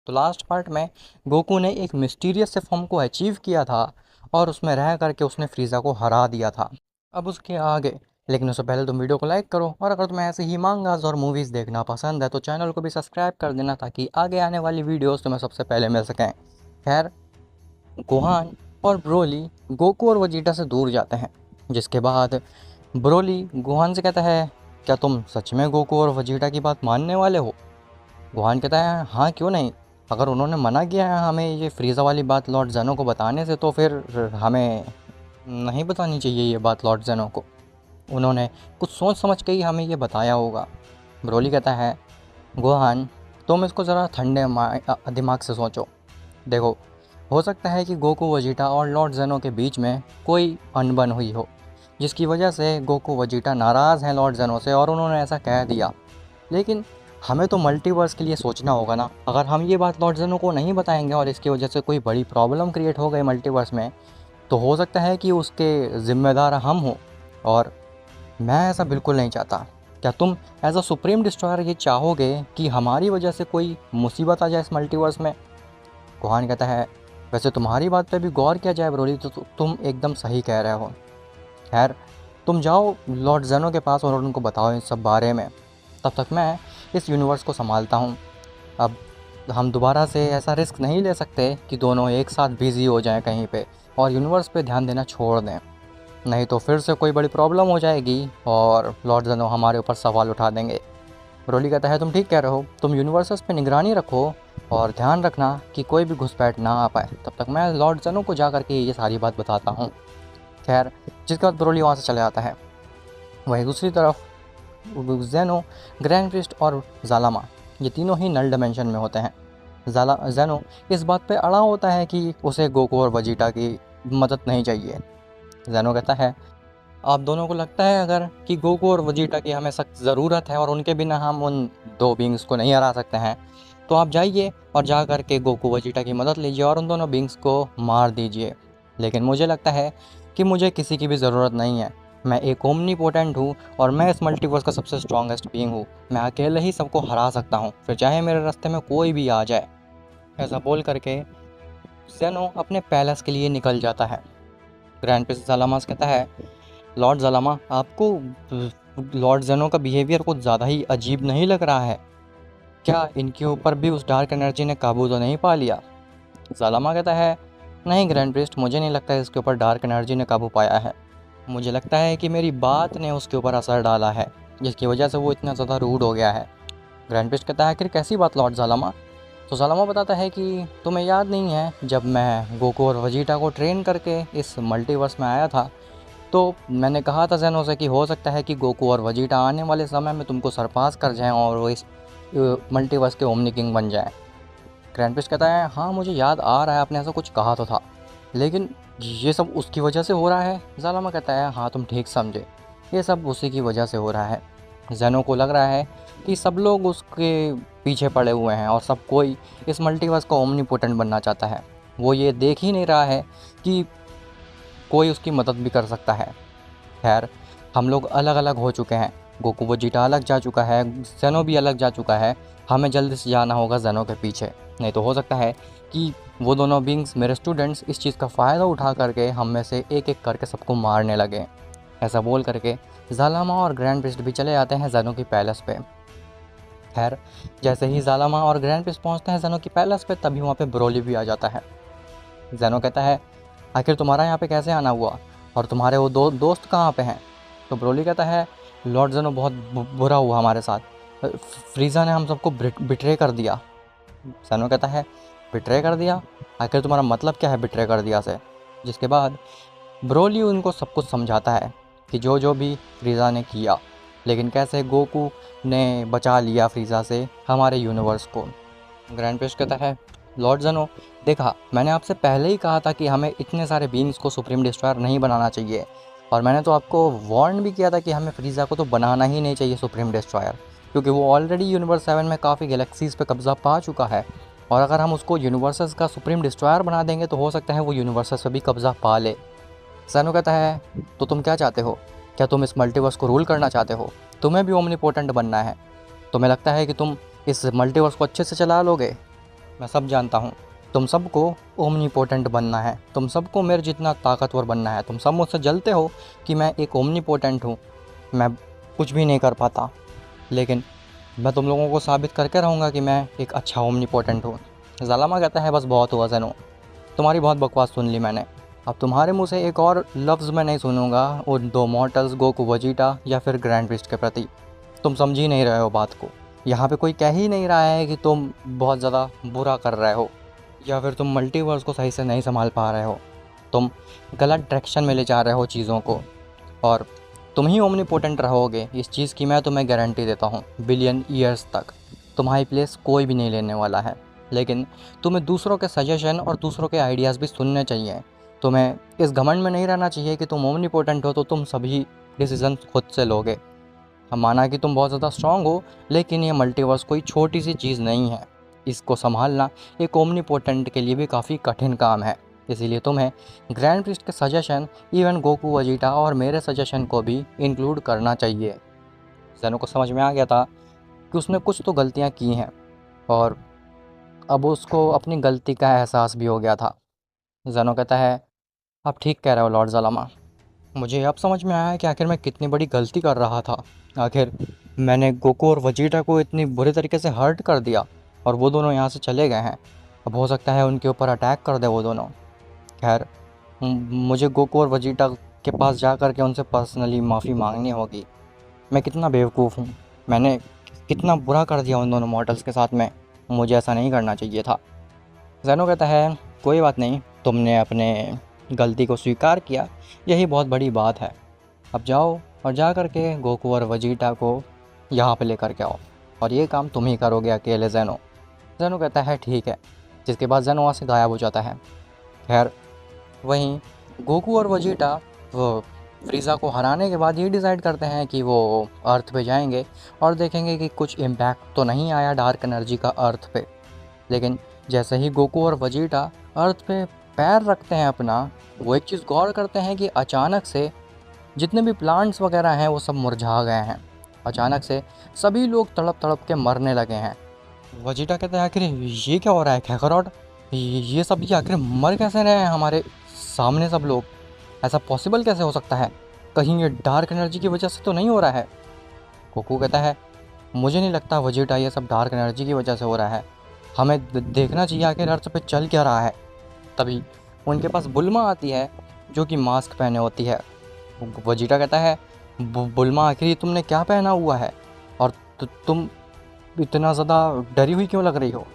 तो last part में Goku ने एक मिस्टीरियस से फॉर्म को अचीव किया था और उसमें रह करके उसने फ्रीज़ा को हरा दिया था। अब उसके आगे, लेकिन उससे पहले तुम वीडियो को लाइक करो, और अगर तुम्हें ऐसे ही मांगास और मूवीज़ देखना पसंद है तो चैनल को भी सब्सक्राइब कर देना ताकि आगे आने वाली वीडियोस तुम्हें सबसे पहले मिल सकें। खैर, गोहान और ब्रोली गोकू और वजीटा से दूर जाते हैं, जिसके बाद ब्रोली गोहान से कहता है, क्या तुम सच में गोकू और वजीटा की बात मानने वाले हो? गोहान कहता है, हाँ क्यों नहीं। अगर उन्होंने मना किया है हमें ये फ्रीज़ा वाली बात लॉर्ड जेनो को बताने से, तो फिर हमें नहीं बतानी चाहिए ये बात लॉर्ड जेनो को। उन्होंने कुछ सोच समझ के ही हमें ये बताया होगा। ब्रोली कहता है, गोहान तुम इसको ज़रा ठंडे दिमाग से सोचो। देखो, हो सकता है कि गोकू वजीटा और लॉर्ड जेनो के बीच में कोई अनबन हुई हो, जिसकी वजह से गोकू वजीटा नाराज़ हैं लॉर्ड जेनो से और उन्होंने ऐसा कह दिया। लेकिन हमें तो मल्टीवर्स के लिए सोचना होगा ना। अगर हम ये बात लॉर्ड जेनो को नहीं बताएंगे और इसकी वजह से कोई बड़ी प्रॉब्लम क्रिएट हो गई मल्टीवर्स में, तो हो सकता है कि उसके ज़िम्मेदार हम हों, और मैं ऐसा बिल्कुल नहीं चाहता। क्या तुम एज अ सुप्रीम डिस्ट्रॉयर ये चाहोगे कि हमारी वजह से कोई मुसीबत आ जाए इस मल्टीवर्स में? गोहान कहता है, वैसे तुम्हारी बात पे भी गौर किया जाए ब्रोली तो तुम एकदम सही कह रहे हो। खैर, तुम जाओ लॉर्ड जेनो के पास और उनको बताओ इन सब बारे में। तब तक मैं इस यूनिवर्स को संभालता हूँ। अब हम दोबारा से ऐसा रिस्क नहीं ले सकते कि दोनों एक साथ बिज़ी हो जाएं कहीं पे और यूनिवर्स पे ध्यान देना छोड़ दें, नहीं तो फिर से कोई बड़ी प्रॉब्लम हो जाएगी और लॉर्ड जेनो हमारे ऊपर सवाल उठा देंगे। ब्रोली कहता है, तुम ठीक कह रहे हो, तुम यूनिवर्सेस पे निगरानी रखो और ध्यान रखना कि कोई भी घुसपैठ ना आ पाए। तब तक मैं लॉर्ड जेनो को जा करके ये सारी बात बताता हूँ। खैर, जिसके बाद ब्रोली वहाँ से चले आता है। वहीं दूसरी तरफ जेनो, ग्रैंड प्रिस्ट और जालामा, ये तीनों ही नल डायमेंशन में होते हैं। जेनो इस बात पे अड़ा होता है कि उसे गोकू और वजीटा की मदद नहीं चाहिए। जेनो कहता है, आप दोनों को लगता है अगर कि गोकू और वजीटा की हमें सख्त ज़रूरत है और उनके बिना हम उन दो बींग्स को नहीं हरा सकते हैं, तो आप जाइए और जा कर के गोकू वजीटा की मदद लीजिए और उन दोनों बींग्स को मार दीजिए। लेकिन मुझे लगता है कि मुझे किसी की भी ज़रूरत नहीं है। मैं एक ओमनीपोटेंट हूँ और मैं इस मल्टीवर्स का सबसे स्ट्रॉन्गेस्ट बींग हूँ। मैं अकेले ही सबको हरा सकता हूँ, फिर चाहे मेरे रास्ते में कोई भी आ जाए। ऐसा बोल करके जेनो अपने पैलेस के लिए निकल जाता है। ग्रैंड प्रिंस जालामास कहता है, लॉर्ड जालामा, आपको लॉर्ड जेनो का बिहेवियर कुछ ज़्यादा ही अजीब नहीं लग रहा है? क्या इनके ऊपर भी उस डार्क एनर्जी ने काबू तो नहीं पा लिया? जालामा कहता है, नहीं ग्रैंड प्रिस्ट, मुझे नहीं लगता इसके ऊपर डार्क एनर्जी ने काबू पाया है। मुझे लगता है कि मेरी बात ने उसके ऊपर असर डाला है, जिसकी वजह से वो इतना ज़्यादा रूड हो गया है। ग्रैंड प्रिस्ट कहता है, आखिर कैसी बात लॉर्ड जालामा? तो जालामा बताता है कि तुम्हें याद नहीं है, जब मैं गोकू और वजीटा को ट्रेन करके इस मल्टीवर्स में आया था, तो मैंने कहा था जेनो से कि हो सकता है कि गोकू और वजीटा आने वाले समय में तुमको सरपास कर जाएं और वो इस मल्टीवर्स के ओमनी किंग बन जाएं। ग्रैंड प्रिस्ट कहता है, हाँ मुझे याद आ रहा है, आपने ऐसा कुछ कहा तो था, लेकिन ये सब उसकी वजह से हो रहा है? जालामा कहता है, हाँ तुम ठीक समझे, ये सब उसी की वजह से हो रहा है। जेनो को लग रहा है कि सब लोग उसके पीछे पड़े हुए हैं और सब कोई इस मल्टीवर्स का ओमनीपोटेंट बनना चाहता है। वो ये देख ही नहीं रहा है कि कोई उसकी मदद भी कर सकता है। खैर, हम लोग अलग अलग हो चुके हैं। गोकू वजीटा अलग जा चुका है, जेनो भी अलग जा चुका है। हमें जल्दी से जाना होगा जेनो के पीछे, नहीं तो हो सकता है कि वो दोनों बींग्स, मेरे स्टूडेंट्स, इस चीज़ का फ़ायदा उठा करके हम में से एक एक करके सबको मारने लगे। ऐसा बोल करके जालामा और ग्रैंड प्रिस्ट भी चले जाते हैं जेनो की पैलेस पे। खैर, जैसे ही जालामा और ग्रैंड प्रिस्ट पहुँचते हैं जेनो की पैलेस पे, तभी वहाँ पे ब्रोली भी आ जाता है। जेनो कहता है, आखिर तुम्हारा यहाँ पे कैसे आना हुआ और तुम्हारे वो दोस्त कहाँ पे हैं? तो ब्रोली कहता है, लॉर्ड जेनो बहुत बुरा हुआ हमारे साथ, फ्रीज़ा ने हम सबको बिट्रे कर दिया। जेनो कहता है, बिट्रे कर दिया? आखिर तुम्हारा मतलब क्या है बिट्रे कर दिया से? जिसके बाद ब्रोली उनको सब कुछ समझाता है कि जो जो भी फ्रीज़ा ने किया, लेकिन कैसे गोकू ने बचा लिया फ्रीज़ा से हमारे यूनिवर्स को। ग्रैंड प्रिस्ट कहता है, लॉर्ड जेनो, देखा, मैंने आपसे पहले ही कहा था कि हमें इतने सारे बींग्स को सुप्रीम डिस्ट्रॉयर नहीं बनाना चाहिए, और मैंने तो आपको वार्न भी किया था कि हमें फ्रीज़ा को तो बनाना ही नहीं चाहिए सुप्रीम डिस्ट्रॉयर, क्योंकि वो ऑलरेडी यूनिवर्स 7 में काफ़ी गैलेक्सीज़ पे कब्ज़ा पा चुका है, और अगर हम उसको यूनिवर्सेस का सुप्रीम डिस्ट्रॉयर बना देंगे तो हो सकता है वो यूनिवर्सेस पे भी कब्ज़ा पा ले। जेनो कहता है, तो तुम क्या चाहते हो? क्या तुम इस मल्टीवर्स को रूल करना चाहते हो? तुम्हें भी ओमनीपोटेंट बनना है? तुम्हें लगता है कि तुम इस मल्टीवर्स को अच्छे से चला लोगे? मैं सब जानता हूँ। तुम सबको ओमनीपोटेंट बनना है, तुम सबको मेरे जितना ताकतवर बनना है। तुम सब मुझसे जलते हो कि मैं एक ओमनीपोटेंट हूँ, मैं कुछ भी नहीं कर पाता। लेकिन मैं तुम लोगों को साबित करके रहूँगा कि मैं एक अच्छा ओमनीपोटेंट हूँ। ज़ालामा कहता है बस बहुत हुआ ज़ेनो, तुम्हारी बहुत बकवास सुन ली मैंने। अब तुम्हारे मुंह से एक और लफ्ज़ मैं नहीं सुनूंगा उन दो मॉर्टल्स गोकू वजीटा या फिर ग्रैंड प्रिस्ट के प्रति। तुम समझ ही नहीं रहे हो बात को। यहाँ पे कोई कह ही नहीं रहा है कि तुम बहुत ज़्यादा बुरा कर रहे हो या फिर तुम मल्टीवर्स को सही से नहीं संभाल पा रहे हो। तुम गलत डायरेक्शन में ले जा रहे हो चीज़ों को, और तुम ही ओमनीपोटेंट रहोगे इस चीज़ की मैं तुम्हें गारंटी देता हूँ। बिलियन ईयर्स तक तुम्हारी प्लेस कोई भी नहीं लेने वाला है। लेकिन तुम्हें दूसरों के सजेशन और दूसरों के आइडियाज़ भी सुनने चाहिए। तुम्हें इस घमंड में नहीं रहना चाहिए कि तुम ओमनीपोटेंट हो तो तुम सभी डिसीजन खुद से लोगे। हम माना कि तुम बहुत ज़्यादा स्ट्रांग हो, लेकिन ये मल्टीवर्स कोई छोटी सी चीज़ नहीं है। इसको संभालना एक ओमनीपोटेंट के लिए भी काफ़ी कठिन काम है। इसीलिए तुम्हें ग्रैंड प्रिस्ट के सजेशन, इवन गोकू वजीटा और मेरे सजेशन को भी इंक्लूड करना चाहिए। ज़ेनो को समझ में आ गया था कि उसने कुछ तो गलतियाँ की हैं, और अब उसको अपनी गलती का एहसास भी हो गया था। ज़ेनो कहता है आप ठीक कह रहे हो लॉर्ड ज़ालामा, मुझे अब समझ में आया है कि आखिर मैं कितनी बड़ी गलती कर रहा था। आखिर मैंने गोकू और वजीटा को इतनी बुरे तरीके से हर्ट कर दिया और वो दोनों यहाँ से चले गए हैं। अब हो सकता है उनके ऊपर अटैक कर दे वो दोनों। खैर, मुझे गोकू और वजीटा के पास जा कर के उनसे पर्सनली माफ़ी मांगनी होगी। मैं कितना बेवकूफ़ हूँ, मैंने कितना बुरा कर दिया उन दोनों मॉडल्स के साथ में, मुझे ऐसा नहीं करना चाहिए था। ज़ेनो कहता है कोई बात नहीं, तुमने अपने गलती को स्वीकार किया, यही बहुत बड़ी बात है। अब जाओ और जा कर के गोकू और वजीटा को यहाँ पे लेकर के आओ, और ये काम तुम ही करोगे अकेले ज़ेनो। ज़ेनो कहता है ठीक है, जिसके बाद ज़ेनो वहाँ से गायब हो जाता है। खैर, वहीं गोकू और वजीटा वो फ्रीज़ा को हराने के बाद ये डिसाइड करते हैं कि वो अर्थ पे जाएंगे और देखेंगे कि कुछ इम्पैक्ट तो नहीं आया डार्क एनर्जी का अर्थ पे। लेकिन जैसे ही गोकू और वजीटा अर्थ पे पैर रखते हैं अपना, वो एक चीज़ गौर करते हैं कि अचानक से जितने भी प्लांट्स वगैरह हैं वो सब मुरझा गए हैं। अचानक से सभी लोग तड़प तड़प के मरने लगे हैं। वजीटा कहते हैं आखिर ये क्या हो रहा है कैकरॉट, ये सब ये आखिर मर कैसे रहे हैं हमारे सामने सब लोग, ऐसा पॉसिबल कैसे हो सकता है, कहीं ये डार्क एनर्जी की वजह से तो नहीं हो रहा है। गोकू कहता है मुझे नहीं लगता वजीटा ये सब डार्क एनर्जी की वजह से हो रहा है, हमें देखना चाहिए आखिर अर्थ पे चल क्या रहा है। तभी उनके पास बुल्मा आती है जो कि मास्क पहने होती है। वजीटा कहता है बुल्मा आखिर ये तुमने क्या पहना हुआ है, और तुम इतना ज़्यादा डरी हुई क्यों लग रही हो।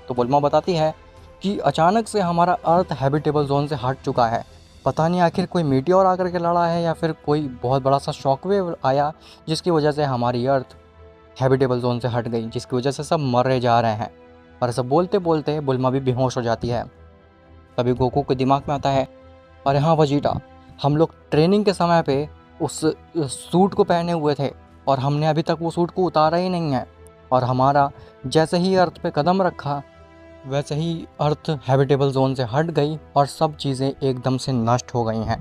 तो बुल्मा बताती है कि अचानक से हमारा अर्थ हैबिटेबल जोन से हट चुका है। पता नहीं आखिर कोई मीटियोर आकर के लड़ा है या फिर कोई बहुत बड़ा सा शॉकवेव आया जिसकी वजह से हमारी अर्थ हैबिटेबल जोन से हट गई, जिसकी वजह से सब मरे जा रहे हैं। और ऐसा बोलते बोलते बुल्मा भी बेहोश हो जाती है। तभी गोकू के दिमाग में आता है अरे हाँ वजीटा, हम लोग ट्रेनिंग के समय पे उस सूट को पहने हुए थे और हमने अभी तक वो सूट को उतारा ही नहीं है, और हमारा जैसे ही अर्थ पे कदम रखा वैसे ही अर्थ हैबिटेबल जोन से हट गई और सब चीज़ें एकदम से नष्ट हो गई हैं।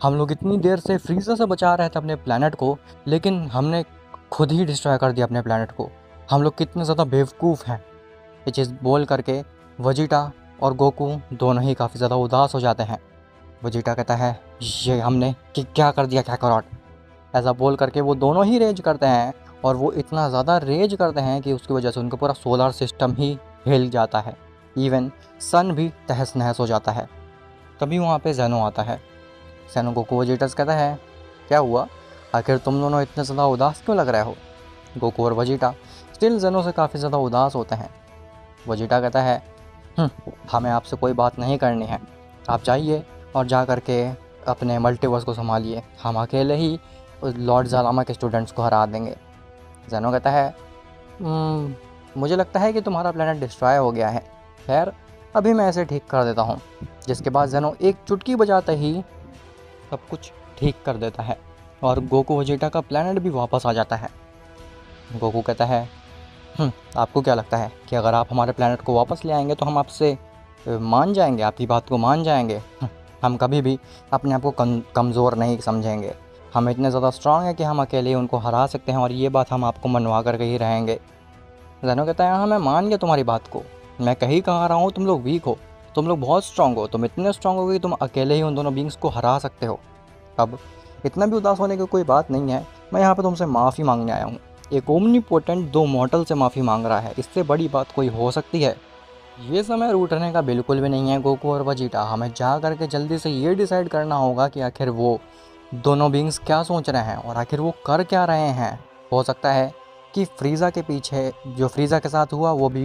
हम लोग इतनी देर से फ्रीज़र से बचा रहे थे अपने प्लैनेट को, लेकिन हमने खुद ही डिस्ट्रॉय कर दिया अपने प्लैनेट को। हम लोग कितने ज़्यादा बेवकूफ़ हैं। ये चीज़ बोल करके वजीटा और गोकू दोनों ही काफ़ी ज़्यादा उदास हो जाते हैं। वजीटा कहता है ये हमने क्या कर दिया कैकरॉट। ऐसा बोल करके वो दोनों ही रेज करते हैं, और वो इतना ज़्यादा रेज करते हैं कि उसकी वजह से उनका पूरा सोलर सिस्टम ही हिल जाता है, इवन सन भी तहस नहस हो जाता है। तभी वहाँ पे ज़ेनो आता है। ज़ेनो गोकू वजीटा से कहता है क्या हुआ, आखिर तुम दोनों इतने ज़्यादा उदास क्यों लग रहे हो। गोकू और वजीटा स्टिल ज़ेनो से काफ़ी ज़्यादा उदास होते हैं। वजीटा कहता है हमें आपसे कोई बात नहीं करनी है, आप जाइए और जा कर के अपने मल्टीवर्स को संभालिए, हम अकेले ही लॉर्ड ज़ालामा के स्टूडेंट्स को हरा देंगे। ज़ेनो कहता है मुझे लगता है कि तुम्हारा प्लेनेट डिस्ट्रॉय हो गया है, खैर अभी मैं इसे ठीक कर देता हूँ। जिसके बाद ज़ेनो एक चुटकी बजाते ही सब कुछ ठीक कर देता है और गोकू वजीटा का प्लेनेट भी वापस आ जाता है। गोकू कहता है आपको क्या लगता है कि अगर आप हमारे प्लेनेट को वापस ले आएंगे तो हम आपसे मान जाएंगे, आपकी बात को मान जाएंगे। हम कभी भी अपने आप को कमज़ोर नहीं समझेंगे, हम इतने ज़्यादा स्ट्रांग हैं कि हम अकेले उनको हरा सकते हैं, और ये बात हम आपको मनवा कर के ही रहेंगे। ज़ेनो कहता है हाँ मैं मान गया तुम्हारी बात को, मैं कहीं कहाँ रहा हूँ तुम लोग वीक हो, तुम लोग बहुत स्ट्रांग हो, तुम इतने स्ट्रांग हो कि तुम अकेले ही उन दोनों बींग्स को हरा सकते हो। अब इतना भी उदास होने की कोई बात नहीं है, मैं यहाँ पे तुमसे माफ़ी मांगने आया हूँ। एक ओमनीपोटेंट दो मॉर्टल से माफ़ी मांग रहा है, इससे बड़ी बात कोई हो सकती है? ये समय रूठने का बिल्कुल भी नहीं है गोकू और वजीटा। हमें जा करके जल्दी से ये डिसाइड करना होगा कि आखिर वो दोनों बींग्स क्या सोच रहे हैं और आखिर वो कर क्या रहे हैं। हो सकता है कि फ्रीज़ा के पीछे जो फ्रीज़ा के साथ हुआ वो भी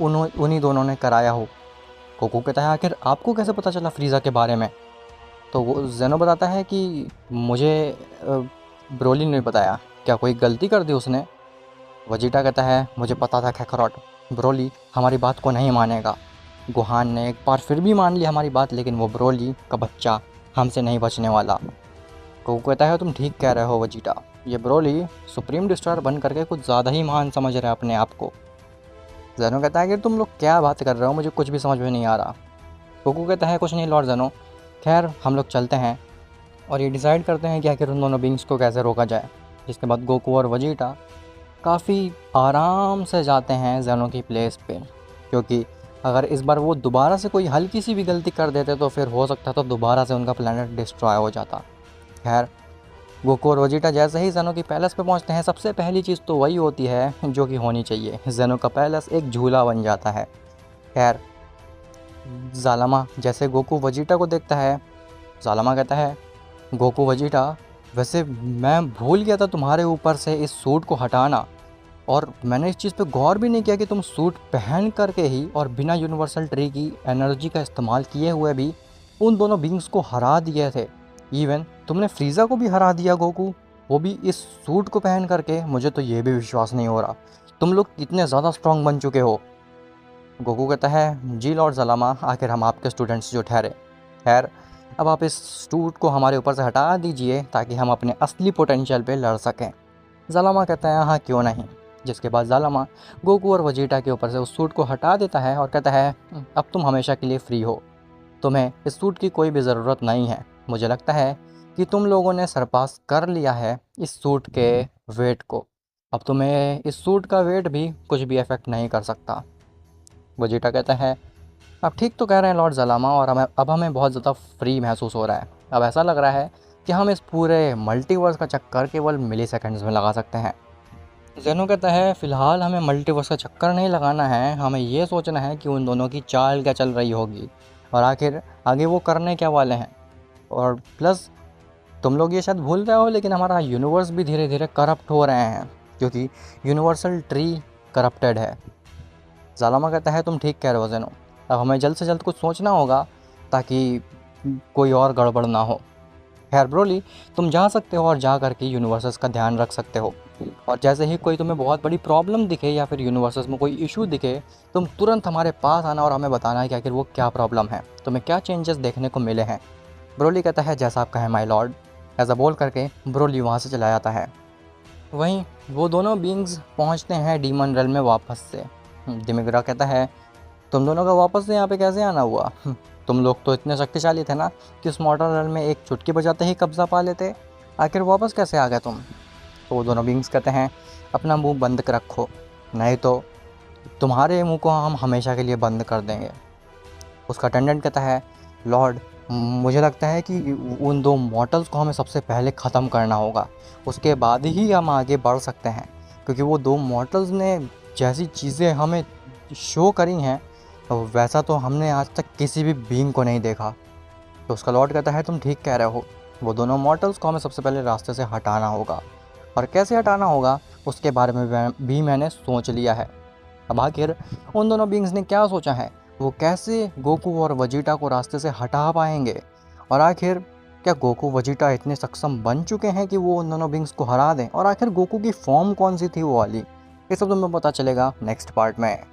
उन्हीं दोनों ने कराया हो। गोकू कहता है आखिर आपको कैसे पता चला फ्रीज़ा के बारे में? तो वो ज़ेनो बताता है कि मुझे ब्रोली ने बताया। क्या कोई गलती कर दी उसने? वजीटा कहता है मुझे पता था कैकरॉट, ब्रोली हमारी बात को नहीं मानेगा। गुहान ने एक बार फिर भी मान ली हमारी बात, लेकिन वो ब्रोली का बच्चा हमसे नहीं बचने वाला। को कहता है तुम ठीक कह रहे हो वजीटा, ये ब्रोली सुप्रीम डिस्ट्रॉयर बन करके कुछ ज़्यादा ही महान समझ रहा है अपने आप को। जेनो कहता है कि तुम लोग क्या बात कर रहे हो, मुझे कुछ भी समझ में नहीं आ रहा। कोको कहता है कुछ नहीं लॉर्ड जेनो, खैर हम लोग चलते हैं और ये डिसाइड करते हैं कि आखिर उन दोनों बींग्स को कैसे रोका जाए। जिसके बाद गोकू और वजीटा काफ़ी आराम से जाते हैं जेनो की प्लेस पे, क्योंकि अगर इस बार वो दोबारा से कोई हल्की सी भी गलती कर देते तो फिर हो सकता तो दोबारा से उनका प्लेनेट डिस्ट्रॉय हो जाता। खैर गोकू और वजीटा जैसे ही जेनो की पैलेस पे पहुंचते हैं, सबसे पहली चीज़ तो वही होती है जो कि होनी चाहिए, जेनो का पैलेस एक झूला बन जाता है। खैर जालामा जैसे गोकू वजीटा को देखता है, जालामा कहता है गोकू वजीटा वैसे मैं भूल गया था तुम्हारे ऊपर से इस सूट को हटाना, और मैंने इस चीज़ पे गौर भी नहीं किया कि तुम सूट पहन करके ही और बिना यूनिवर्सल ट्री की एनर्जी का इस्तेमाल किए हुए भी उन दोनों बींग्स को हरा दिए थे। इवन तुमने फ्रीज़ा को भी हरा दिया गोकू, वो भी इस सूट को पहन करके। मुझे तो ये भी विश्वास नहीं हो रहा तुम लोग कितने ज़्यादा स्ट्रांग बन चुके हो। गोकू कहता है जी लॉर्ड सलामा, आखिर हम आपके स्टूडेंट्स जो ठहरे। खैर अब आप इस सूट को हमारे ऊपर से हटा दीजिए ताकि हम अपने असली पोटेंशियल पे लड़ सकें। जालामा कहता है हाँ क्यों नहीं। जिसके बाद जालामा गोकू और वजीटा के ऊपर से उस सूट को हटा देता है और कहता है अब तुम हमेशा के लिए फ्री हो, तुम्हें इस सूट की कोई भी ज़रूरत नहीं है। मुझे लगता है कि तुम लोगों ने सरपास कर लिया है इस सूट के वेट को, अब तुम्हें इस सूट का वेट भी कुछ भी इफ़ेक्ट नहीं कर सकता। वजीटा कहता है आप ठीक तो कह रहे हैं लॉर्ड जलामा, और हमें बहुत ज़्यादा फ्री महसूस हो रहा है। अब ऐसा लग रहा है कि हम इस पूरे मल्टीवर्स का चक्कर केवल मिली सेकेंड्स में लगा सकते हैं। जेनो कहता है फ़िलहाल हमें मल्टीवर्स का चक्कर नहीं लगाना है, हमें ये सोचना है कि उन दोनों की चाल क्या चल रही होगी और आखिर आगे वो करने क्या वाले हैं। और प्लस तुम लोग ये शायद भूल रहे हो, लेकिन हमारा यूनिवर्स भी धीरे धीरे करप्ट हो रहे हैं क्योंकि यूनिवर्सल ट्री करप्टेड है। जालामा कहता है तुम ठीक कह रहे हो जेनो, अब हमें जल्द से जल्द कुछ सोचना होगा ताकि कोई और गड़बड़ ना हो। खैर ब्रोली तुम जा सकते हो और जा करके यूनिवर्सेस का ध्यान रख सकते हो, और जैसे ही कोई तुम्हें बहुत बड़ी प्रॉब्लम दिखे या फिर यूनिवर्सेस में कोई इशू दिखे, तुम तुरंत हमारे पास आना और हमें बताना है कि आखिर वो क्या प्रॉब्लम है, तुम्हें क्या चेंजेस देखने को मिले हैं। ब्रोली कहता है जैसा आप कहें माय लॉर्ड। ऐसा बोल करके ब्रोली वहाँ से चला जाता है। वहीं वो दोनों बींग्स पहुँचते हैं डीमन रेल में वापस से। दिमिग्रा कहता है तुम दोनों का वापस से यहाँ पे कैसे आना हुआ? तुम लोग तो इतने शक्तिशाली थे ना कि उस मॉडल रेल में एक चुटकी बजाते ही कब्जा पा लेते, आखिर वापस कैसे आ गए तुम? तो वो दोनों बींग्स कहते हैं अपना मुंह बंद कर रखो, नहीं तो तुम्हारे मुंह को हम हमेशा के लिए बंद कर देंगे। उसका अटेंडेंट कहता है लॉर्ड मुझे लगता है कि उन दो मॉडल्स को हमें सबसे पहले ख़त्म करना होगा, उसके बाद ही हम आगे बढ़ सकते हैं, क्योंकि वो दो मॉडल्स ने जैसी चीज़ें हमें शो करी हैं वैसा तो हमने आज तक किसी भी बीइंग को नहीं देखा। तो उसका लॉर्ड कहता है तुम ठीक कह रहे हो, वो दोनों मॉडल्स को हमें सबसे पहले रास्ते से हटाना होगा, और कैसे हटाना होगा उसके बारे में भी मैंने सोच लिया है। अब आखिर उन दोनों बींग्स ने क्या सोचा है, वो कैसे गोकू और वजीटा को रास्ते से हटा पाएंगे, और आखिर क्या गोकू वजीटा इतने सक्षम बन चुके हैं कि वो उन दोनों बींग्स को हरा दें, और आखिर गोकू की फॉर्म कौन सी थी वो वाली, ये सब तुम्हें पता चलेगा नेक्स्ट पार्ट में।